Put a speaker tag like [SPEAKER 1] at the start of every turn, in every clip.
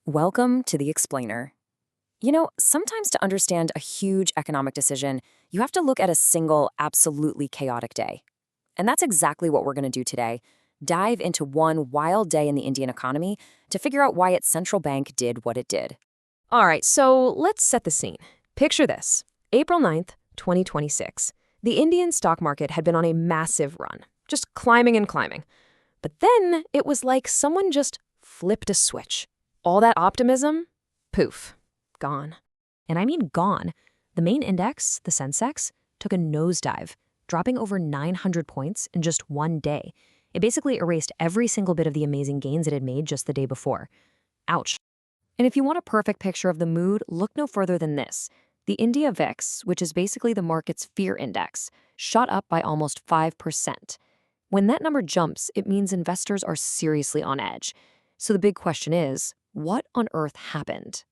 [SPEAKER 1] Welcome to the Explainer. Sometimes to understand a huge economic decision, you have to look at a single, absolutely chaotic day. And that's exactly what we're going to do today. Dive into one wild day in the Indian economy to figure out why its central bank did what it did.
[SPEAKER 2] All right, so let's set the scene. Picture this. April 9th, 2026. The Indian stock market had been on a massive run, just climbing and climbing. But then it was like someone just flipped a switch. All that optimism, poof, gone. And I mean gone. The main index, the Sensex, took a nosedive, dropping over 900 points in just one day. It basically erased every single bit of the amazing gains it had made just the day before. Ouch. And if you want a perfect picture of the mood, look no further than this. The India VIX, which is basically the market's fear index, shot up by almost 5%. When that number jumps, it means investors are seriously on edge. So the big question is, what on earth happened?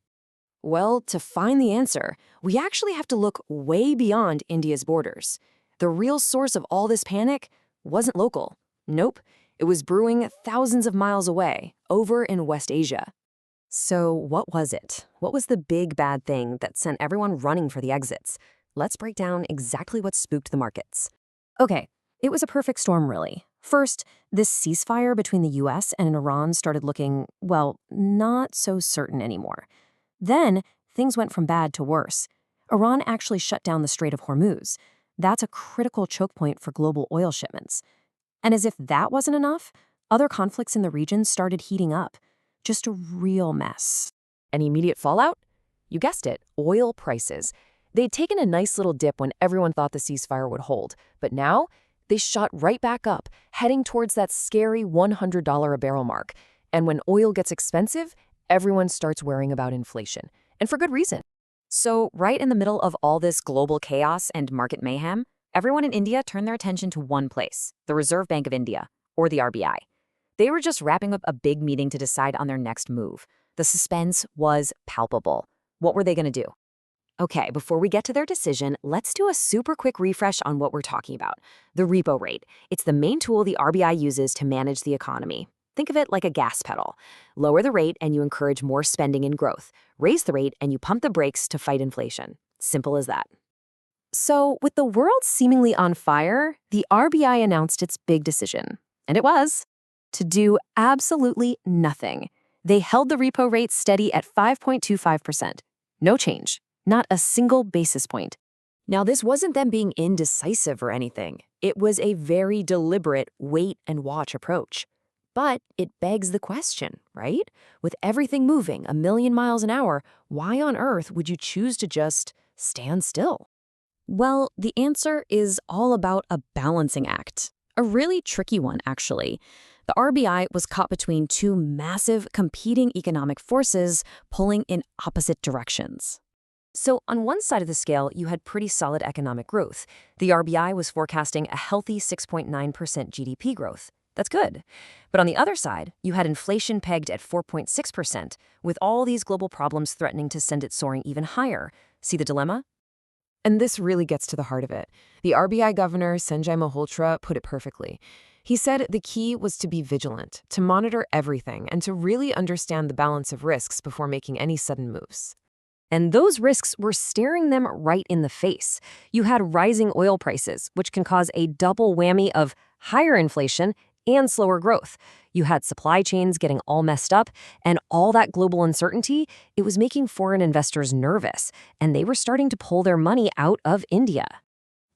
[SPEAKER 2] Well, to find the answer, we actually have to look way beyond India's borders. The real source of all this panic wasn't local. Nope, it was brewing thousands of miles away, over in West Asia. So what was it? What was the big bad thing that sent everyone running for the exits? Let's break down exactly what spooked the markets. Okay, it was a perfect storm, really. First, this ceasefire between the US and Iran started looking, well, not so certain anymore. Then, things went from bad to worse. Iran actually shut down the Strait of Hormuz. That's a critical choke point for global oil shipments. And as if that wasn't enough, other conflicts in the region started heating up. Just a real mess. Any immediate fallout? You guessed it, oil prices. They'd taken a nice little dip when everyone thought the ceasefire would hold, but now they shot right back up, heading towards that scary $100 a barrel mark. And when oil gets expensive, everyone starts worrying about inflation. And for good reason. So, right in the middle of all this global chaos and market mayhem, everyone in India turned their attention to one place, the Reserve Bank of India, or the RBI. They were just wrapping up a big meeting to decide on their next move. The suspense was palpable. What were they going to do? Okay, before we get to their decision, let's do a super quick refresh on what we're talking about. The repo rate. It's the main tool the RBI uses to manage the economy. Think of it like a gas pedal. Lower the rate and you encourage more spending and growth. Raise the rate and you pump the brakes to fight inflation. Simple as that. So, with the world seemingly on fire, the RBI announced its big decision. And it was to do absolutely nothing. They held the repo rate steady at 5.25%. No change. Not a single basis point. Now, this wasn't them being indecisive or anything. It was a very deliberate wait-and-watch approach. But it begs the question, right? With everything moving a million miles an hour, why on earth would you choose to just stand still? Well, the answer is all about a balancing act. A really tricky one, actually. The RBI was caught between two massive competing economic forces pulling in opposite directions. So on one side of the scale, you had pretty solid economic growth. The RBI was forecasting a healthy 6.9% GDP growth. That's good. But on the other side, you had inflation pegged at 4.6%, with all these global problems threatening to send it soaring even higher. See the dilemma? And this really gets to the heart of it. The RBI governor, Sanjay Malhotra, put it perfectly. He said the key was to be vigilant, to monitor everything, and to really understand the balance of risks before making any sudden moves. And those risks were staring them right in the face. You had rising oil prices, which can cause a double whammy of higher inflation and slower growth. You had supply chains getting all messed up, and all that global uncertainty, it was making foreign investors nervous, and they were starting to pull their money out of India.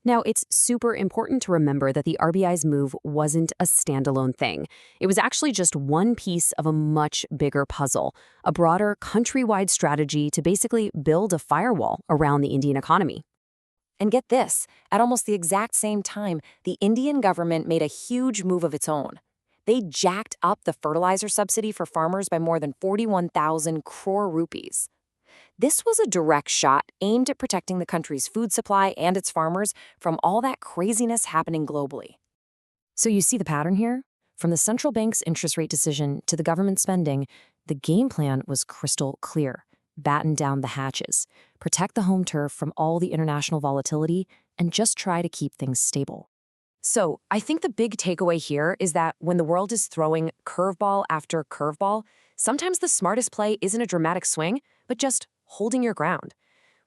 [SPEAKER 2] Now, it's super important to remember that the RBI's move wasn't a standalone thing. It was actually just one piece of a much bigger puzzle, a broader countrywide strategy to basically build a firewall around the Indian economy. And get this, at almost the exact same time, the Indian government made a huge move of its own. They jacked up the fertilizer subsidy for farmers by more than 41,000 crore rupees. This was a direct shot aimed at protecting the country's food supply and its farmers from all that craziness happening globally. So you see the pattern here? From the central bank's interest rate decision to the government spending, the game plan was crystal clear. Batten down the hatches, protect the home turf from all the international volatility, and just try to keep things stable. So I think the big takeaway here is that when the world is throwing curveball after curveball,
[SPEAKER 1] Sometimes the smartest play isn't a dramatic swing, but just holding your ground.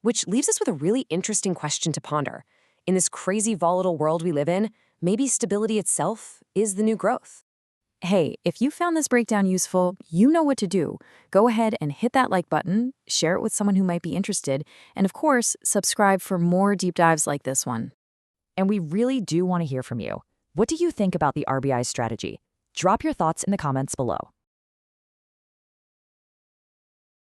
[SPEAKER 1] Which leaves us with a really interesting question to ponder. In this crazy volatile world we live in, maybe stability itself is the new growth.
[SPEAKER 3] Hey, if you found this breakdown useful, you know what to do. Go ahead and hit that like button, share it with someone who might be interested, and of course, subscribe for more deep dives like this one.
[SPEAKER 4] And we really do want to hear from you. What do you think about the RBI's strategy? Drop your thoughts in the comments below.